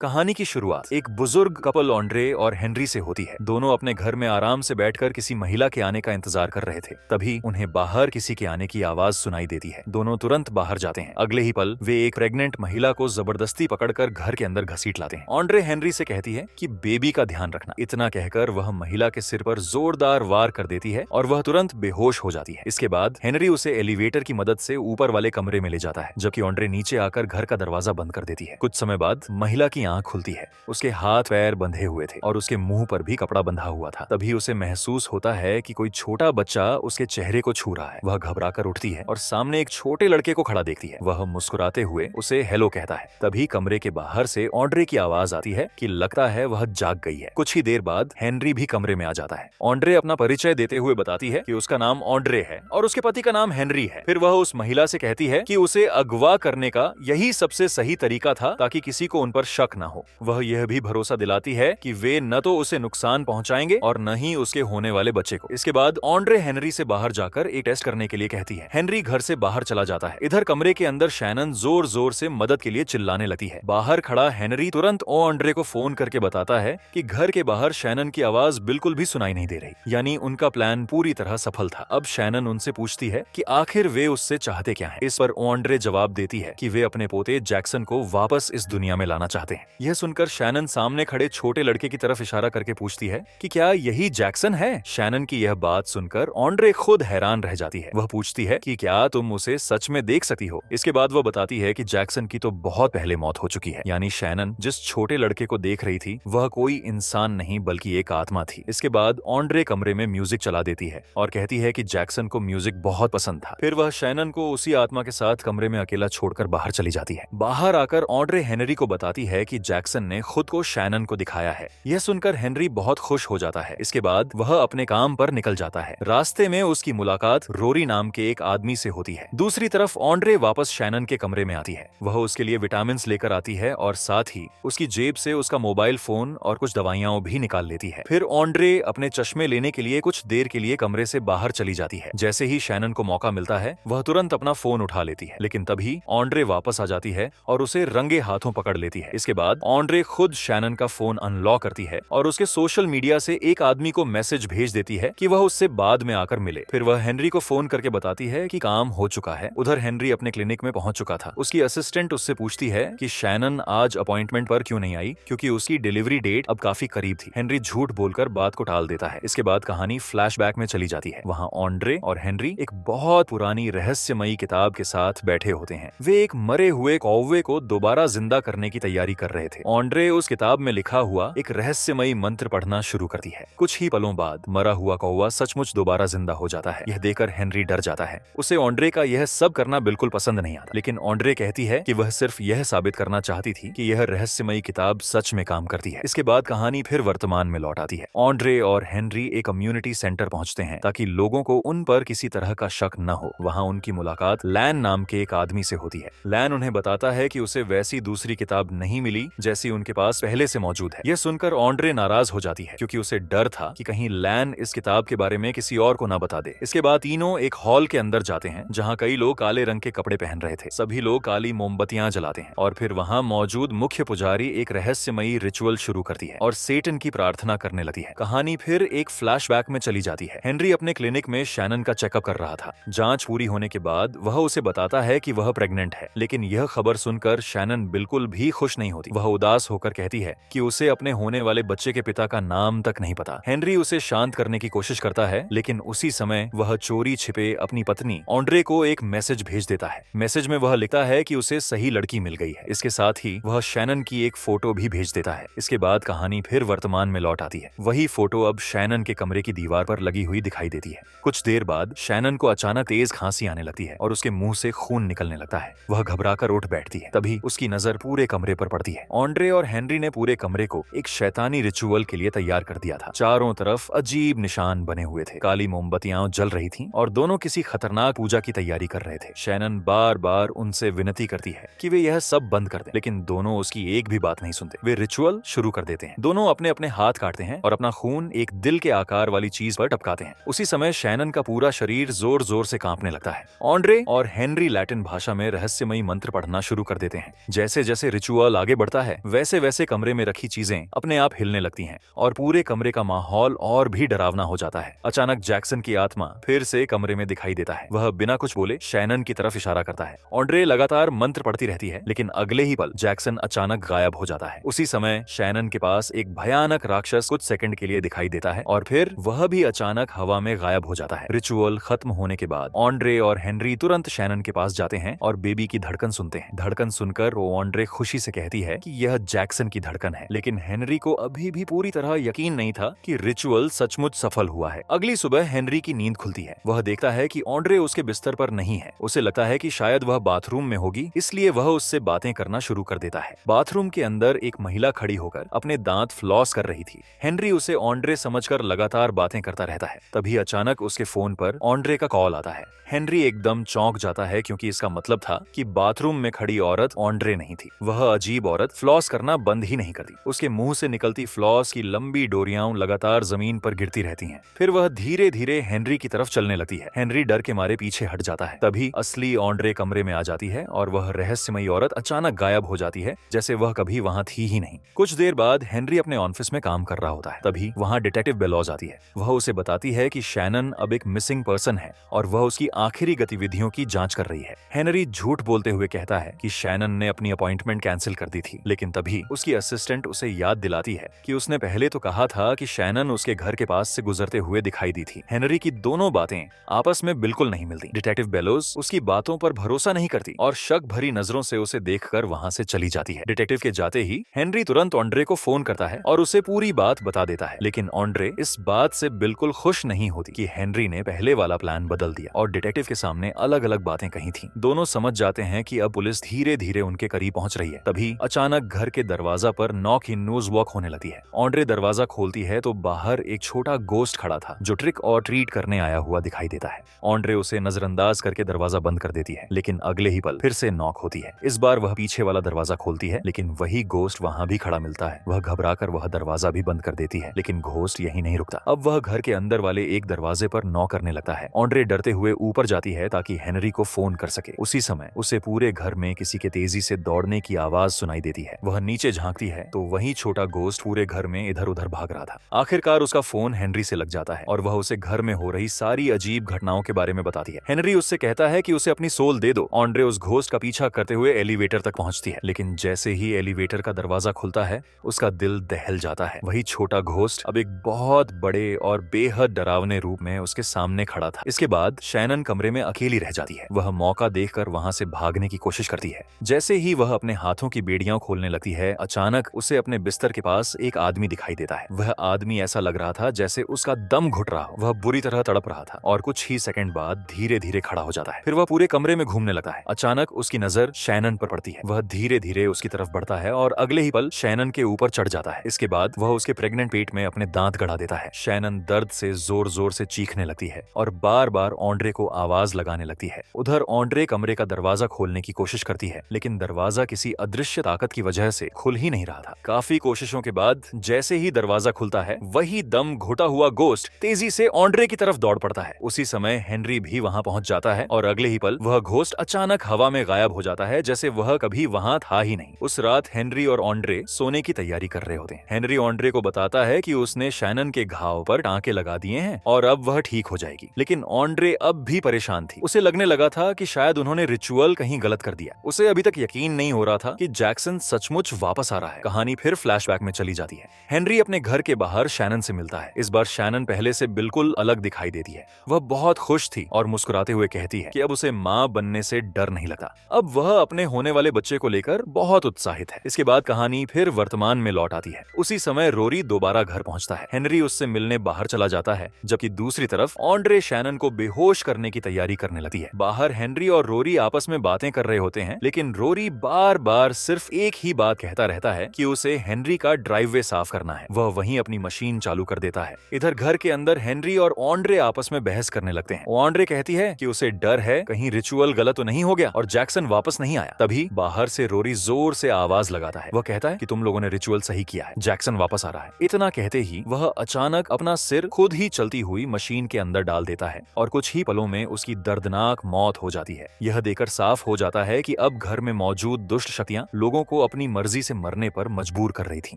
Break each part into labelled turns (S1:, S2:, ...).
S1: कहानी की शुरुआत एक बुजुर्ग कपल ऑन्ड्रे और हेनरी से होती है। दोनों अपने घर में आराम से बैठकर किसी महिला के आने का इंतजार कर रहे थे। तभी उन्हें बाहर किसी के आने की आवाज सुनाई देती है। दोनों तुरंत बाहर जाते हैं। अगले ही पल वे एक प्रेग्नेंट महिला को जबरदस्ती पकड़कर घर के अंदर घसीट लाते हैं। ऑन्ड्रे हेनरी से कहती है कि बेबी का ध्यान रखना। इतना कहकर वह महिला के सिर पर जोरदार वार कर देती है और वह तुरंत बेहोश हो जाती है। इसके बाद हेनरी उसे एलिवेटर की मदद से ऊपर वाले कमरे में ले जाता है, जबकि ऑन्ड्रे नीचे आकर घर का दरवाजा बंद कर देती है। कुछ समय बाद महिला की आंख खुलती है। उसके हाथ पैर बंधे हुए थे और उसके मुंह पर भी कपड़ा बंधा हुआ था। तभी उसे महसूस होता है कि कोई छोटा बच्चा उसके चेहरे को छू रहा है। वह घबराकर उठती है और सामने एक छोटे लड़के को खड़ा देखती है। वह मुस्कुराते हुए उसे हेलो कहता है। तभी कमरे के बाहर से ऑन्ड्रे की आवाज आती है कि लगता है वह जाग गई है। कुछ ही देर बाद हेनरी भी कमरे में आ जाता है। ऑन्ड्रे अपना परिचय देते हुए बताती है कि उसका नाम ऑन्ड्रे है और उसके पति का नाम हेनरी है। फिर वह उस महिला से कहती है कि उसे अगवा करने का यही सबसे सही तरीका था ताकि किसी को उन पर शक न हो। वह यह भी भरोसा दिलाती है कि वे न तो उसे नुकसान पहुंचाएंगे और न ही उसके होने वाले बच्चे को। इसके बाद ऑन्ड्रे हेनरी से बाहर जाकर एक टेस्ट करने के लिए कहती है। हेनरी घर से बाहर चला जाता है। इधर कमरे के अंदर शैनन जोर जोर से मदद के लिए चिल्लाने लगती है। बाहर खड़ा हेनरी तुरंत ऑन्ड्रे को फोन करके बताता है कि घर के बाहर शैनन की आवाज बिल्कुल भी सुनाई नहीं दे रही, यानी उनका प्लान पूरी तरह सफल था। अब शैनन उनसे पूछती है कि आखिर वे उससे चाहते क्या है। इस पर ऑन्ड्रे जवाब देती है कि वे अपने पोते जैक्सन को वापस इस दुनिया में लाना चाहते हैं। यह सुनकर शैनन सामने खड़े छोटे लड़के की तरफ इशारा करके पूछती है कि क्या यही जैक्सन है। शैनन की यह बात सुनकर ऑन्ड्रे खुद हैरान रह जाती है। वह पूछती है कि क्या तुम उसे सच में देख सकती हो। इसके बाद वह बताती है कि जैक्सन की तो बहुत पहले मौत हो चुकी है, यानी शैनन जिस छोटे लड़के को देख रही थी वह कोई इंसान नहीं बल्कि एक आत्मा थी। इसके बाद ऑन्ड्रे कमरे में म्यूजिक चला देती है और कहती है कि जैक्सन को म्यूजिक बहुत पसंद था। फिर वह शैनन को उसी आत्मा के साथ कमरे में अकेला छोड़कर बाहर चली जाती है। बाहर आकर ऑन्ड्रे हेनरी को बताती है कि जैक्सन ने खुद को शैनन को दिखाया है। यह सुनकर हेनरी बहुत खुश हो जाता है। इसके बाद वह अपने काम पर निकल जाता है। रास्ते में उसकी मुलाकात रोरी नाम के एक आदमी से होती है। दूसरी तरफ ऑन्ड्रे वापस शैनन के कमरे में आती है। वह उसके लिए विटामिन लेकर आती है और साथ ही उसकी जेब से उसका मोबाइल फोन और कुछ दवाइयां भी निकाल लेती है। फिर ऑन्ड्रे अपने चश्मे लेने के लिए कुछ देर के लिए कमरे से बाहर चली जाती है। जैसे ही शैनन को मौका मिलता है वह तुरंत अपना फोन उठा लेती है, लेकिन तभी ऑन्ड्रे वापस आ जाती है और उसे रंगे हाथों पकड़ लेती है। इसके बाद ऑन्ड्रे खुद शैनन का फोन अनलॉक करती है और उसके सोशल मीडिया से एक आदमी को मैसेज भेज देती है कि वह उससे बाद में आकर मिले। फिर वह हेनरी को फोन करके बताती है कि काम हो चुका है। उधर हेनरी अपने क्लिनिक में पहुंच चुका था। उसकी असिस्टेंट उससे पूछती है कि शैनन आज अपॉइंटमेंट पर क्यों नहीं आई, क्योंकि उसकी डिलीवरी डेट अब काफी करीब थी। हेनरी झूठ बोलकर बात को टाल देता है। इसके बाद कहानी फ्लैशबैक में चली जाती है। वहाँ ऑन्ड्रे और हेनरी एक बहुत पुरानी रहस्यमयी किताब के साथ बैठे होते हैं। वे एक मरे हुए कौवे को दोबारा जिंदा करने की तैयारी कर रहे थे। ऑन्ड्रे उस किताब में लिखा हुआ एक रहस्यमयी मंत्र पढ़ना शुरू करती है। कुछ ही पलों बाद मरा हुआ कौवा सचमुच दोबारा जिंदा हो जाता है। यह देखकर हेनरी डर जाता है। उसे ऑन्ड्रे का यह सब करना बिल्कुल पसंद नहीं आता, लेकिन ऑन्ड्रे कहती है कि वह सिर्फ यह साबित करना चाहती थी कि यह रहस्यमयी किताब सच में काम करती है। इसके बाद कहानी फिर वर्तमान में लौट आती है। ऑन्ड्रे और हेनरी एक कम्युनिटी सेंटर पहुंचते हैं ताकि लोगों को उन पर किसी तरह का शक न हो। वहाँ उनकी मुलाकात लैन नाम के एक आदमी से होती है। लैन उन्हें बताता है कि उसे वैसी दूसरी किताब नहीं मिली जैसी उनके पास पहले से मौजूद है। यह सुनकर ऑन्ड्रे नाराज हो जाती है क्योंकि उसे डर था कि कहीं लैन इस किताब के बारे में किसी और को न बता दे। इसके बाद तीनों एक हॉल के अंदर जाते हैं जहाँ कई लोग काले रंग के कपड़े पहन रहे थे। सभी लोग काली मोमबत्तियां जलाते हैं और फिर वहाँ मौजूद मुख्य पुजारी एक रहस्यमयी रिचुअल शुरू करती है और सेटन की प्रार्थना करने लगती है। कहानी फिर एक फ्लैशबैक में चली जाती है। हेनरी अपने क्लिनिक में शैनन का चेकअप कर रहा था। जांच पूरी होने के बाद वह उसे बताता है कि वह प्रेग्नेंट है, लेकिन यह खबर सुनकर शैनन बिल्कुल भी खुश नहीं होती। वह उदास होकर कहती है कि उसे अपने होने वाले बच्चे के पिता का नाम तक नहीं पता। हेनरी उसे शांत करने की कोशिश करता है, लेकिन उसी समय वह चोरी छिपे अपनी पत्नी ऑन्ड्रे को एक मैसेज भेज देता है। मैसेज में वह लिखता है कि उसे सही लड़की मिल गई है। इसके साथ ही वह शैनन की एक फोटो भी भेज देता है। इसके बाद कहानी फिर वर्तमान में लौट आती है। वही फोटो अब शैनन के कमरे की दीवार पर लगी हुई दिखाई देती है। कुछ देर बाद शैनन को अचानक तेज खांसी आने लगती है और उसके मुंह से खून निकलने लगता है। वह घबराकर उठ बैठती है। तभी उसकी नजर पूरे कमरे पर पड़ती है। ऑन्ड्रे और हेनरी ने पूरे कमरे को एक शैतानी रिचुअल के लिए तैयार कर दिया था। चारों तरफ अजीब निशान बने हुए थे। काली मोमबत्तियां जल रही थीं और दोनों किसी खतरनाक पूजा की तैयारी कर रहे थे। शैनन बार बार उनसे विनती करती है कि वे यह सब बंद कर दें, लेकिन दोनों उसकी एक भी बात नहीं सुनते। वे रिचुअल शुरू कर देते हैं। दोनों अपने अपने हाथ काटते हैं और अपना खून एक दिल के आकार वाली चीज पर टपकाते हैं। उसी समय शैनन का पूरा शरीर जोर जोर से कांपने लगता है। ऑन्ड्रे और हेनरी लैटिन भाषा में रहस्यमयी मंत्र पढ़ना शुरू कर देते हैं। जैसे जैसे रिचुअल आगे बढ़ता बढ़ता है वैसे वैसे कमरे में रखी चीजें अपने आप हिलने लगती हैं और पूरे कमरे का माहौल और भी डरावना हो जाता है। अचानक जैक्सन की आत्मा फिर से कमरे में दिखाई देता है। वह बिना कुछ बोले शैनन की तरफ इशारा करता है। ऑन्ड्रे लगातार मंत्र पढ़ती रहती है, लेकिन अगले ही पल जैक्सन अचानक गायब हो जाता है। उसी समय शैनन के पास एक भयानक राक्षस कुछ सेकंड के लिए दिखाई देता है और फिर वह भी अचानक हवा में गायब हो जाता है। रिचुअल खत्म होने के बाद ऑन्ड्रे और हेनरी तुरंत शैनन के पास जाते हैं और बेबी की धड़कन सुनते हैं। धड़कन सुनकर वो ऑन्ड्रे खुशी से कहती है कि यह जैक्सन की धड़कन है, लेकिन हेनरी को अभी भी पूरी तरह यकीन नहीं था कि रिचुअल सचमुच सफल हुआ है। अगली सुबह हेनरी की नींद खुलती है। वह देखता है कि ऑन्ड्रे उसके बिस्तर पर नहीं है। उसे लगता है कि शायद वह बाथरूम में होगी, इसलिए वह उससे बातें करना शुरू कर देता है। बाथरूम के अंदर एक महिला खड़ी होकर अपने दांत फ्लॉस कर रही थी। हेनरी उसे ऑन्ड्रे समझकर लगातार बातें करता रहता है। तभी अचानक उसके फोन पर ऑन्ड्रे का कॉल आता है। हेनरी एकदम चौंक जाता है क्योंकि इसका मतलब था कि बाथरूम में खड़ी औरत ऑन्ड्रे नहीं थी। वह अजीब औरत फ्लॉस करना बंद ही नहीं करती। उसके मुंह से निकलती फ्लॉस की लंबी डोरियां लगातार जमीन पर गिरती रहती हैं। फिर वह धीरे धीरे हेनरी की तरफ चलने लगती है। हेनरी डर के मारे पीछे हट जाता है। तभी असली ऑन्ड्रे कमरे में आ जाती है और वह रहस्यमयी औरत अचानक गायब हो जाती है, जैसे वह कभी वहां थी ही नहीं। कुछ देर बाद हेनरी अपने ऑफिस में काम कर रहा होता है। तभी वहां डिटेक्टिव बेलॉज आती है। वह उसे बताती है कि शैनन अब एक मिसिंग पर्सन है और वह उसकी आखिरी गतिविधियों की जांच कर रही है। हेनरी झूठ बोलते हुए कहता है कि शैनन ने अपनी अपॉइंटमेंट कैंसिल कर दी थी, लेकिन तभी उसकी असिस्टेंट उसे याद दिलाती है कि उसने पहले तो कहा था कि शैनन उसके घर के पास से गुजरते हुए दिखाई दी थी। हेनरी की दोनों बातें आपस में बिल्कुल नहीं मिलती। डिटेक्टिव बेलोज उसकी बातों पर भरोसा नहीं करती और शक भरी नजरों से उसे देखकर वहां से चली जाती है। डिटेक्टिव के जाते ही हेनरी तुरंत ऑन्ड्रे को फोन करता है और उसे पूरी बात बता देता है, लेकिन ऑन्ड्रे इस बात से बिल्कुल खुश नहीं होती कि हेनरी ने पहले वाला प्लान बदल दिया और डिटेक्टिव के सामने अलग अलग बातें कही थी। दोनों समझ जाते हैं कि अब पुलिस धीरे धीरे उनके करीब पहुंच रही है। तभी अचानक घर के दरवाजा पर नॉक इन न्यूज वॉक होने लगती है। ऑन्ड्रे दरवाजा खोलती है तो बाहर एक छोटा गोस्ट खड़ा था जो ट्रिक और ट्रीट करने आया हुआ दिखाई देता है। ऑन्ड्रे उसे नजरअंदाज करके दरवाजा बंद कर देती है, लेकिन अगले ही पल फिर से नॉक होती है। इस बार वह पीछे वाला दरवाजा खोलती है, लेकिन वही गोस्ट वहां भी खड़ा मिलता है। वह घबराकर वह दरवाजा भी बंद कर देती है, लेकिन घोस्ट यही नहीं रुकता। अब वह घर के अंदर वाले एक दरवाजे पर नॉक करने लगता है। ऑन्ड्रे डरते हुए ऊपर जाती है ताकि हेनरी को फोन कर सके। उसी समय उसे पूरे घर में किसी के तेजी से दौड़ने की आवाज सुनाई देती है। वह नीचे झांकती है तो वही छोटा गोस्ट पूरे घर में इधर उधर भाग रहा था। आखिरकार उसका फोन हेनरी से लग जाता है और वह उसे घर में हो रही सारी अजीब घटनाओं के बारे में बताती है। हेनरी उससे कहता है कि उसे अपनी सोल दे दो। ऑन्ड्रे उस घोस्ट का पीछा करते हुए एलिवेटर तक पहुंचती है, लेकिन जैसे ही एलिवेटर का दरवाजा खुलता है उसका दिल दहल जाता है। वही छोटा घोस्ट अब एक बहुत बड़े और बेहद डरावने रूप में उसके सामने खड़ा था। इसके बाद शैनन कमरे में अकेली रह जाती है। वह मौका देखकर वहां से भागने की कोशिश करती है। जैसे ही वह अपने हाथों की बेड़ियां खोलने लगती है, अचानक उसे अपने बिस्तर के पास एक आदमी दिखाई देता है। वह आदमी ऐसा लग रहा था जैसे उसका दम घुट रहा हो। वह बुरी तरह तड़प रहा था और कुछ ही सेकंड बाद धीरे धीरे खड़ा हो जाता है। फिर वह पूरे कमरे में घूमने लगता है। अचानक उसकी नजर शैनन पर पड़ती है। वह धीरे धीरे उसकी तरफ बढ़ता है और अगले ही पल शैनन के ऊपर चढ़ जाता है। इसके बाद वह उसके प्रेग्नेंट पेट में अपने दांत गड़ा देता है। शैनन दर्द से जोर जोर से चीखने लगती है और बार बार ऑन्ड्रे को आवाज लगाने लगती है। उधर ऑन्ड्रे कमरे का दरवाजा खोलने की कोशिश करती है, लेकिन दरवाजा किसी अदृश्य ताकत की वजह से खुल ही नहीं रहा था। काफी कोशिशों के बाद जैसे ही दरवाजा खुलता है, वही दम घुटा हुआ गोस्ट तेजी से ऑन्ड्रे की तरफ दौड़ पड़ता है। उसी समय हेनरी भी वहां पहुंच जाता है और अगले ही पल वह घोस्ट अचानक हवा में गायब हो जाता है, जैसे वह कभी वहां था ही नहीं। उस रात हेनरी और ऑन्ड्रे सोने की तैयारी कर रहे होते हैं। हेनरी ऑन्ड्रे को बताता है कि उसने शैनन के घाव पर टांके लगा दिए हैं और अब वह ठीक हो जाएगी, लेकिन ऑन्ड्रे अब भी परेशान थी। उसे लगने लगा था कि शायद उन्होंने रिचुअल कहीं गलत कर दिया। उसे अभी तक यकीन नहीं हो रहा था कि जैक्सन सचमुच वापस आ रहा है। कहानी फिर फ्लैशबैक में चली जाती है। हेनरी अपने घर के बाहर शैनन से मिलता है। इस बार शैनन पहले से बिल्कुल अलग दिखाई देती है। वह बहुत खुश थी और मुस्कुराते हुए कहती है कि अब उसे माँ बनने से डर नहीं लगता। अब वह अपने होने वाले बच्चे को लेकर बहुत उत्साहित है। इसके बाद कहानी फिर वर्तमान में लौट आती है। उसी समय रोरी दोबारा घर पहुंचता है। हेनरी उससे मिलने बाहर चला जाता है, जबकि दूसरी तरफ ऑन्ड्रे शैनन को बेहोश करने की तैयारी करने लगती है। बाहर हेनरी और रोरी आपस में बातें कर रहे होते हैं, लेकिन रोरी बार बार सिर्फ एक ही बात कहता रहता है कि उसे हेनरी का ड्राइववे साफ करना है। वह वहीं अपनी मशीन चालू कर देता है। इधर घर के अंदर हेनरी और ऑन्ड्रे आपस में बहस करने लगते हैं। ऑन्ड्रे कहती है कि उसे डर है कहीं रिचुअल गलत तो नहीं हो गया और जैक्सन वापस नहीं आया। तभी बाहर से रोरी जोर से आवाज लगाता है। वह कहता है कि तुम लोगों ने रिचुअल सही किया है, जैक्सन वापस आ रहा है। इतना कहते ही वह अचानक अपना सिर खुद ही चलती हुई मशीन के अंदर डाल देता है और कुछ ही पलों में उसकी दर्दनाक मौत हो जाती है। यह देखकर साफ हो जाता है कि अब घर में मौजूद दुष्ट शक्तियां लोगों को अपनी मर्जी से मरने पर मजबूर कर रही थी।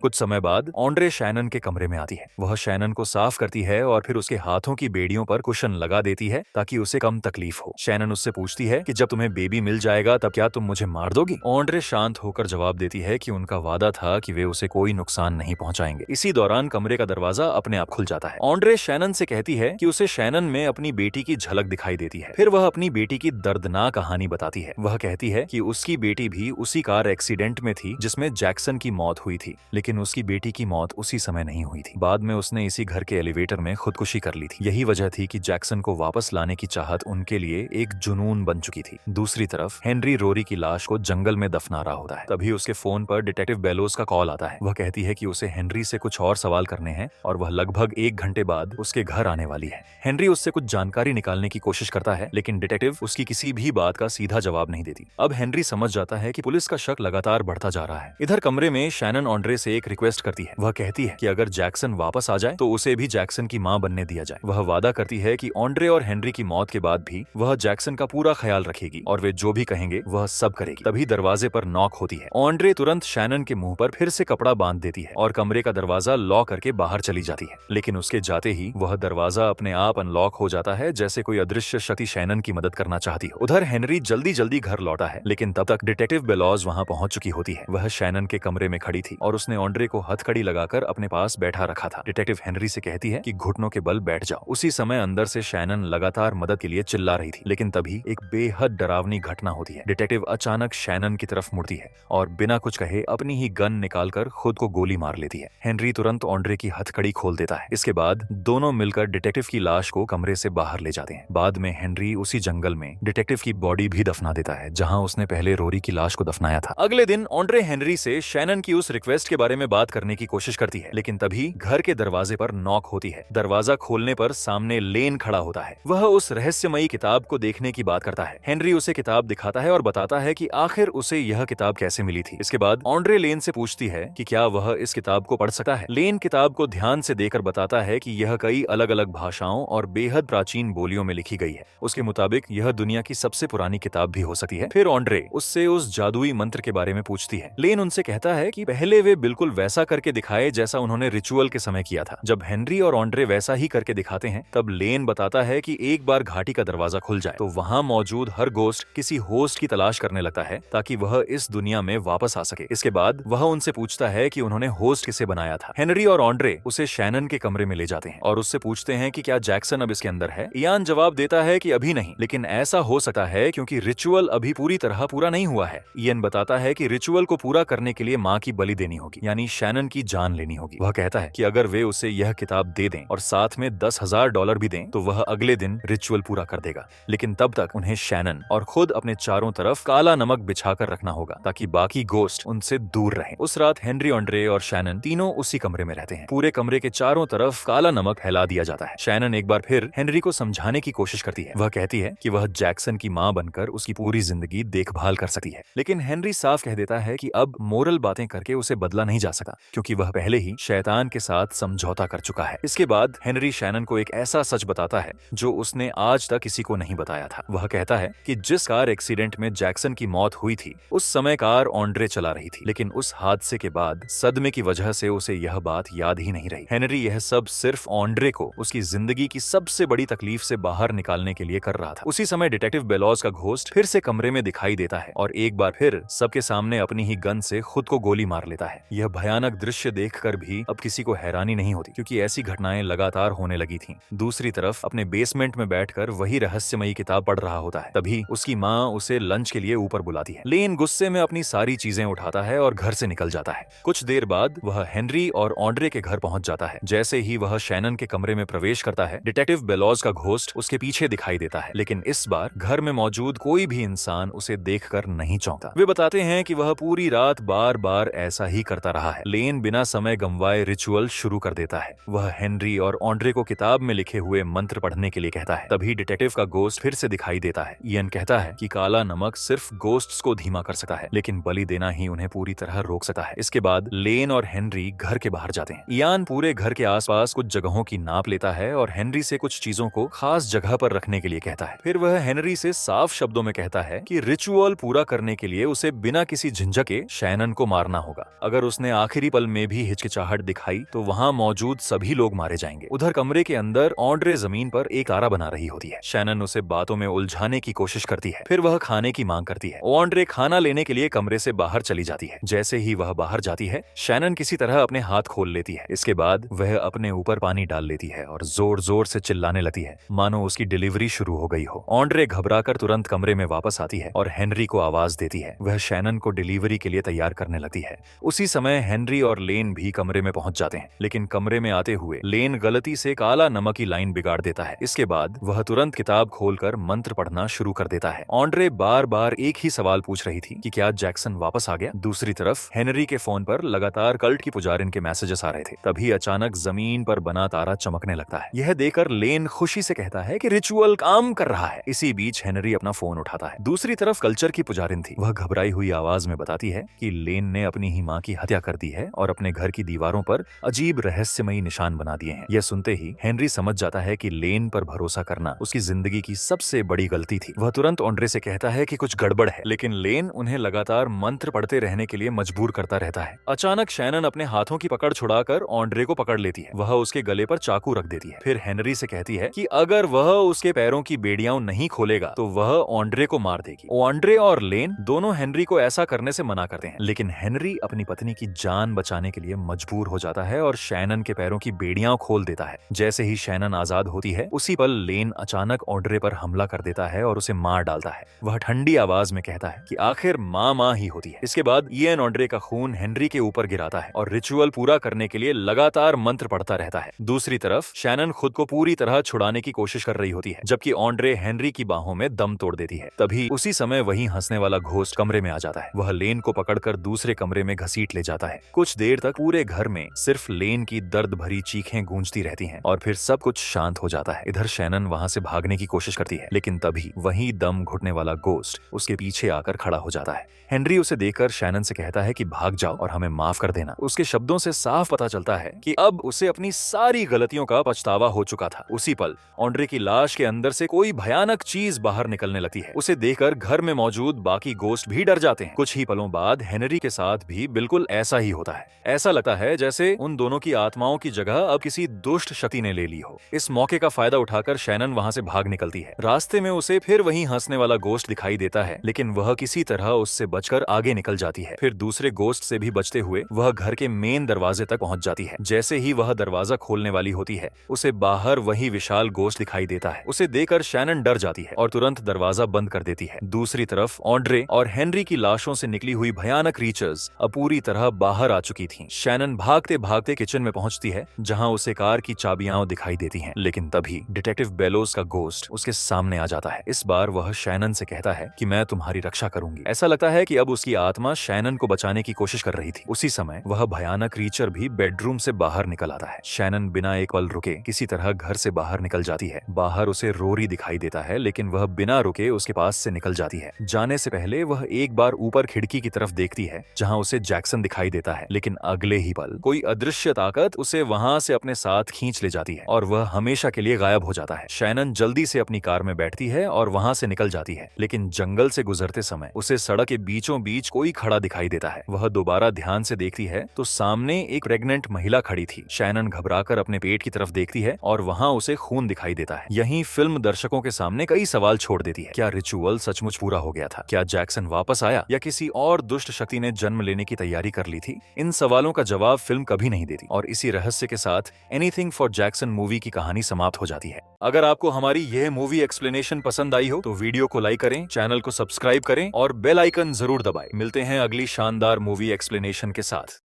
S1: कुछ समय बाद ऑन्ड्रे शैनन के कमरे में आती है। वह शैनन को साफ करती है और फिर उसके हाथों की बेड़ियों पर कुशन लगा देती है ताकि उसे कम तकलीफ हो। शैनन उससे पूछती है कि जब तुम्हें बेबी मिल जाएगा तब क्या तुम मुझे मार दोगी? ऑन्ड्रे शांत होकर जवाब देती है कि उनका वादा था कि वे उसे कोई नुकसान नहीं पहुंचाएंगे। इसी दौरान कमरे का दरवाजा अपने आप खुल जाता है। ऑन्ड्रे शैनन से कहती है कि उसे शैनन में अपनी बेटी की झलक दिखाई देती है। फिर वह अपनी बेटी की दर्दनाक कहानी बताती है। वह कहती है कि उसकी बेटी भी उसी कार एक्सीडेंट में थी जिसमें जैक्सन की मौत हुई थी, लेकिन उसकी बेटी की मौत उसी समय नहीं हुई थी। बाद में उसने इसी घर के एलिवेटर में खुदकुशी कर ली थी। यही वजह थी कि जैक्सन को वापस लाने की चाहत उनके लिए एक जुनून बन चुकी थी। दूसरी तरफ हेनरी रोरी की लाश को जंगल में दफना रहा होता है। तभी उसके फोन पर डिटेक्टिव बेलोस का कॉल आता है। वह कहती है कि उसे हेनरी से कुछ और सवाल करने हैं और वह लगभग 1 घंटे बाद उसके घर आने वाली है। हेनरी उससे कुछ जानकारी निकालने की कोशिश करता है, लेकिन डिटेक्टिव उसकी किसी भी बात का सीधा जवाब नहीं देती। अब हेनरी समझ जाता है कि पुलिस का शक लगातार बढ़ता जा रहा है। इधर कमरे में शैनन ऑन्ड्रे से एक रिक्वेस्ट करती है। वह कहती है कि अगर जैक्सन वापस आ जाए तो उसे भी जैक्सन की मां बनने दिया जाए। वह वादा करती है कि ऑन्ड्रे और हेनरी की मौत के बाद भी वह जैक्सन का पूरा ख्याल रखेगी और वे जो भी कहेंगे वह सब करेगी। तभी दरवाजे पर नॉक होती है। ऑन्ड्रे तुरंत शैनन के मुंह पर फिर से कपड़ा बांध देती है और कमरे का दरवाजा लॉक करके बाहर चली जाती है। लेकिन उसके जाते ही वह दरवाजा अपने आप अनलॉक हो जाता है, जैसे कोई अदृश्य शक्ति शैनन की मदद करना चाहती हो। उधर हेनरी जल्दी जल्दी घर लौटा है, लेकिन तब तक डिटेक्टिव बेलॉज वहां पहुंच चुकी होती है। वह शैनन के कमरे में खड़ी थी और उसने ऑन्ड्रे को हथकड़ी लगाकर अपने पास बैठा रखा था। डिटेक्टिव हेनरी से कहती है कि घुटनों के बल बैठ जाओ। उसी समय अंदर से शैनन लगातार मदद के लिए चिल्ला रही थी, लेकिन तभी एक बेहद डरावनी घटना होती है। डिटेक्टिव अचानक शैनन की तरफ मुड़ती है और बिना कुछ कहे अपनी ही गन निकालकर खुद को गोली मार लेती है। हेनरी तुरंत ऑन्ड्रे की हथकड़ी खोल देता है। इसके बाद दोनों मिलकर डिटेक्टिव की लाश को कमरे से बाहर ले जाते हैं। बाद में हेनरी उसी जंगल में डिटेक्टिव की बॉडी भी दफना देता है जहां उसने पहले रोरी की लाश को दफनाया था। अगले दिन ऑन्ड्रे हेनरी से शैनन की उस रिक्वेस्ट के बारे में बात करने की कोशिश करती है, लेकिन तभी घर के दरवाजे पर नॉक होती है। दरवाजा खोलने पर सामने लेन खड़ा होता है। वह उस रहस्यमयी किताब को देखने की बात करता है। हेनरी उसे किताब दिखाता है और बताता है कि आखिर उसे यह किताब कैसे मिली थी। इसके बाद ऑन्ड्रे लेन से पूछती है कि क्या वह इस किताब को पढ़ सकता है। लेन किताब को ध्यान से देखकर बताता है कि यह कई अलग अलग भाषाओं और बेहद प्राचीन बोलियों में लिखी गई है। उसके मुताबिक यह दुनिया की सबसे पुरानी किताब भी हो सकती है। फिर ऑन्ड्रे उससे उस जादुई मंत्र के बारे में पूछती है। लेन उनसे कहता है कि पहले वे बिल्कुल वैसा करके दिखाए जैसा उन्होंने रिचुअल के समय किया था। जब हेनरी और ऑन्ड्रे वैसा ही करके दिखाते हैं, तब लेन बताता है कि एक बार घाटी का दरवाजा खुल जाए तो वहां मौजूद हर गोस्ट किसी होस्ट की तलाश करने लगता है ताकि वह इस दुनिया में वापस आ सके। इसके बाद वह उनसे पूछता है कि उन्होंने होस्ट किसे बनाया था। हेनरी और ऑन्ड्रे उसे शैनन के कमरे में ले जाते हैं और उससे पूछते हैं कि क्या जैक्सन अब इसके अंदर है। इयान जवाब देता है कि अभी नहीं, लेकिन ऐसा हो सकता है क्योंकि रिचुअल अभी पूरी तरह पूरा नहीं हुआ है। इयान बताता है कि रिचुअल को पूरा करने के लिए मां की बलि देनी होगी, यानी शैनन की जान लेनी होगी। वह कहता है कि अगर वे उसे यह किताब दे दें और साथ में $10,000 भी दें तो वह अगले दिन रिचुअल पूरा कर देगा, लेकिन तब तक उन्हें शैनन और खुद अपने चारों तरफ काला नमक बिछाकर रखना होगा ताकि बाकी गोस्ट उनसे दूर रहें। उस रात हेनरी, ऑन्ड्रे और शैनन तीनों उसी कमरे में रहते हैं। पूरे कमरे के चारों तरफ काला नमक फैला दिया जाता है। शैनन एक बार फिर हेनरी को समझाने की कोशिश करती है। वह कहती है कि वह जैक्सन की मां बनकर उसकी पूरी जिंदगी देखभाल कर सकती है, लेकिन हेनरी साफ कह देता है कि अब मोरल बातें करके उसे बदला नहीं जा सकता क्योंकि वह पहले ही शैतान के साथ समझौता कर चुका है। इसके बाद हेनरी शैनन को एक ऐसा सच बताता है जो उसने आज तक किसी को नहीं बताया था। वह कहता है कि जिस कार एक्सीडेंट में जैक्सन की मौत हुई थी उस समय कार ऑन्ड्रे चला रही थी, लेकिन उस हादसे के बाद सदमे की वजह से उसे यह बात याद ही नहीं रही। हेनरी यह सब सिर्फ ऑन्ड्रे को उसकी जिंदगी की सबसे बड़ी तकलीफ से बाहर निकालने के लिए कर रहा था। उसी समय डिटेक्टिव बेलॉज का घोस्ट फिर से कमरे में दिखाई देता है और एक बार फिर सबके सामने अपनी ही गन से खुद को गोली मार लेता है। यह भयानक दृश्य देखकर भी अब किसी को हैरानी नहीं होती क्योंकि ऐसी घटनाएं लगातार होने लगी थीं। दूसरी तरफ अपने बेसमेंट में बैठकर वही रहस्यमयी किताब पढ़ रहा होता है। तभी उसकी माँ उसे लंच के लिए ऊपर बुलाती है। लेन गुस्से में अपनी सारी चीजें उठाता है और घर से निकल जाता है। कुछ देर बाद वह हेनरी और ऑन्ड्रे के घर पहुंच जाता है। जैसे ही वह शैनन के कमरे में प्रवेश करता है, डिटेक्टिव बेलॉज का घोस्ट उसके पीछे दिखाई देता है, लेकिन इस बार घर में मौजूद कोई भी इंसान उसे देखकर नहीं चौंकता। वे बताते हैं कि वह पूरी रात बार बार ऐसा ही करता रहा है। लेन बिना समय गंवाए रिचुअल शुरू कर देता है। वह हेनरी और ऑन्ड्रे को किताब में लिखे हुए मंत्र पढ़ने के लिए कहता है। तभी डिटेक्टिव का गोस्ट फिर से दिखाई देता है। इयन कहता है कि काला नमक सिर्फ गोस्ट्स को धीमा कर सकता है, लेकिन बलि देना ही उन्हें पूरी तरह रोक सकता है। इसके बाद लेन और हेनरी घर के बाहर जाते हैं। इयान पूरे घर के आसपास कुछ जगहों की नाप लेता है और हेनरी से कुछ चीजों को खास जगह पर रखने के लिए कहता है। फिर वह हेनरी से साफ शब्दों में कहता है कि रिचुअल पूरा करने के लिए उसे बिना किसी झंझट समझा कि शैनन को मारना होगा। अगर उसने आखिरी पल में भी हिचकिचाहट दिखाई तो वहाँ मौजूद सभी लोग मारे जाएंगे। उधर कमरे के अंदर ऑन्ड्रे जमीन पर एक तारा बना रही होती है। शैनन उसे बातों में उलझाने की कोशिश करती है, फिर वह खाने की मांग करती है। ऑन्ड्रे खाना लेने के लिए कमरे से बाहर चली जाती है। जैसे ही वह बाहर जाती है, शैनन किसी तरह अपने हाथ खोल लेती है। इसके बाद वह अपने ऊपर पानी डाल लेती है और जोर जोर से चिल्लाने लगती है, मानो उसकी डिलीवरी शुरू हो गई हो। ऑन्ड्रे घबराकर तुरंत कमरे में वापस आती है और हेनरी को आवाज देती है। वह शैनन को डिलीवरी के लिए तैयार करने लगती है। उसी समय हेनरी और लेन भी कमरे में पहुंच जाते हैं, लेकिन कमरे में आते हुए लेन गलती से काला नमक की लाइन बिगाड़ देता है। इसके बाद वह तुरंत किताब खोलकर मंत्र पढ़ना शुरू कर देता है। ऑन्ड्रे बार बार एक ही सवाल पूछ रही थी कि क्या जैक्सन वापस आ गया। दूसरी तरफ हेनरी के फोन पर लगातार कल्ट की पुजारिन के मैसेजेस आ रहे थे। तभी अचानक जमीन पर बना तारा चमकने लगता है। यह देखकर लेन खुशी से कहता है कि रिचुअल काम कर रहा है। इसी बीच हेनरी अपना फोन उठाता है। दूसरी तरफ कल्चर की पुजारिन थी। वह घबराई हुई आवाज में बताती है कि लेन ने अपनी ही माँ की हत्या कर दी है और अपने घर की दीवारों पर अजीब रहस्यमयी निशान बना दिए हैं। यह सुनते ही हेनरी समझ जाता है कि लेन पर भरोसा करना उसकी जिंदगी की सबसे बड़ी गलती थी। वह तुरंत ऑन्ड्रे से कहता है कि कुछ गड़बड़ है, लेकिन लेन उन्हें लगातार मंत्र पढ़ते रहने के लिए मजबूर करता रहता है। अचानक शैनन अपने हाथों की पकड़ छुड़ाकर ऑन्ड्रे को पकड़ लेती है। वह उसके गले पर चाकू रख देती है। फिर हेनरी से कहती है कि अगर वह उसके पैरों की बेड़ियां नहीं खोलेगा तो वह ऑन्ड्रे को मार देगी। ऑन्ड्रे और लेन दोनों हेनरी को ऐसा करने से मना करते हैं, लेकिन हेनरी अपनी पत्नी की जान बचाने के लिए मजबूर हो जाता है और शैनन के पैरों की बेड़ियां खोल देता है। जैसे ही शैनन आजाद होती है, उसी पल लेन अचानक ऑन्ड्रे पर हमला कर देता है और उसे मार डालता है। वह ठंडी आवाज में कहता है कि आखिर माँ ही होती है। इसके बाद इयन ऑन्ड्रे का खून हेनरी के ऊपर गिराता है और रिचुअल पूरा करने के लिए लगातार मंत्र पढ़ता रहता है। दूसरी तरफ शैनन खुद को पूरी तरह छुड़ाने की कोशिश कर रही होती है, जबकि ऑन्ड्रे हेनरी की बाहों में दम तोड़ देती है। तभी उसी समय वही हंसने वाला घोस्ट कमरे में आ जाता है। वह लेन को पकड़कर दूसरे कमरे में घसीट ले जाता है। कुछ देर तक पूरे घर में सिर्फ लेन की दर्द भरी चीखें गूंजती रहती हैं और फिर सब कुछ शांत हो जाता है। इधर शैनन वहां से भागने की कोशिश करती है, लेकिन तभी वही दम घुटने वाला गोस्ट उसके पीछे आकर खड़ा हो जाता है। हेनरी उसे देखकर शैनन से कहता है कि भाग जाओ और हमें माफ कर देना। उसके शब्दों से साफ पता चलता है कि अब उसे अपनी सारी गलतियों का पछतावा हो चुका था। उसी पल ऑन्ड्रे की लाश के अंदर से कोई भयानक चीज बाहर निकलने लगती है। उसे देखकर घर में मौजूद बाकी गोस्ट भी डर जाते हैं। कुछ ही पलों बाद हेनरी के साथ भी बिल्कुल ऐसा ही होता है। ऐसा लगता है जैसे उन दोनों की आत्माओं की जगह अब किसी दुष्ट शक्ति ने ले ली हो। इस मौके का फायदा उठाकर शैनन वहां से भाग निकलती है। रास्ते में उसे फिर वही हंसने वाला गोस्ट दिखाई देता है, लेकिन वह किसी तरह उससे बचकर आगे निकल जाती है। फिर दूसरे गोस्ट से भी बचते हुए वह घर के मेन दरवाजे तक पहुंच जाती है। जैसे ही वह दरवाजा खोलने वाली होती है, उसे बाहर वही विशाल गोस्ट दिखाई देता है। उसे देखकर शैनन डर जाती है और तुरंत दरवाजा बंद कर देती है। दूसरी तरफ ऑन्ड्रे और हेनरी की लाशों से निकली हुई भयानक क्रीचर्स अब पूरी तरह बाहर आ चुकी थीं। शैनन भागते भागते किचन में पहुंचती है, जहां उसे कार की चाबियां दिखाई देती हैं। लेकिन तभी डिटेक्टिव बेलोस का गोस्ट उसके सामने आ जाता है। इस बार वह शैनन से कहता है कि मैं तुम्हारी रक्षा करूंगी। ऐसा लगता है कि अब उसकी आत्मा शैनन को बचाने की कोशिश कर रही थी। उसी समय वह भयानक क्रीचर भी बेडरूम से बाहर निकल आता है। शैनन बिना एक पल रुके किसी तरह घर से बाहर निकल जाती है। बाहर उसे रोरी दिखाई देता है, लेकिन वह बिना रुके उसके पास से निकल जाती है। जाने से पहले वह एक बार ऊपर खिड़की की तरफ देखती है, जहां उसे जैक्सन दिखाई देता है, लेकिन अगले ही पल कोई अदृश्य ताकत उसे वहां से अपने साथ खींच ले जाती है और वह हमेशा के लिए गायब हो जाता है। शैनन जल्दी से अपनी कार में बैठती है और वहां से निकल जाती है, लेकिन जंगल से गुजरते समय उसे सड़क के बीचों बीच कोई खड़ा दिखाई देता है। वह दोबारा ध्यान से देखती है तो सामने एक प्रेग्नेंट महिला खड़ी थी। शैनन घबराकर अपने पेट की तरफ देखती है और वहां उसे खून दिखाई देता है। यही फिल्म दर्शकों के सामने कई सवाल छोड़ देती है। क्या रिचुअल सचमुच पूरा हो गया था? क्या जैक्सन वापस आया या किसी और दुष्ट शक्ति ने जन्म लेने की तैयारी कर ली थी? इन सवालों का जवाब फिल्म कभी नहीं देती और इसी रहस्य के साथ एनीथिंग फॉर जैक्सन मूवी की कहानी समाप्त हो जाती है। अगर आपको हमारी यह मूवी एक्सप्लेनेशन पसंद आई हो तो वीडियो को लाइक करें, चैनल को सब्सक्राइब करें और बेल आइकन जरूर दबाएं। मिलते हैं अगली शानदार मूवी एक्सप्लेनेशन के साथ।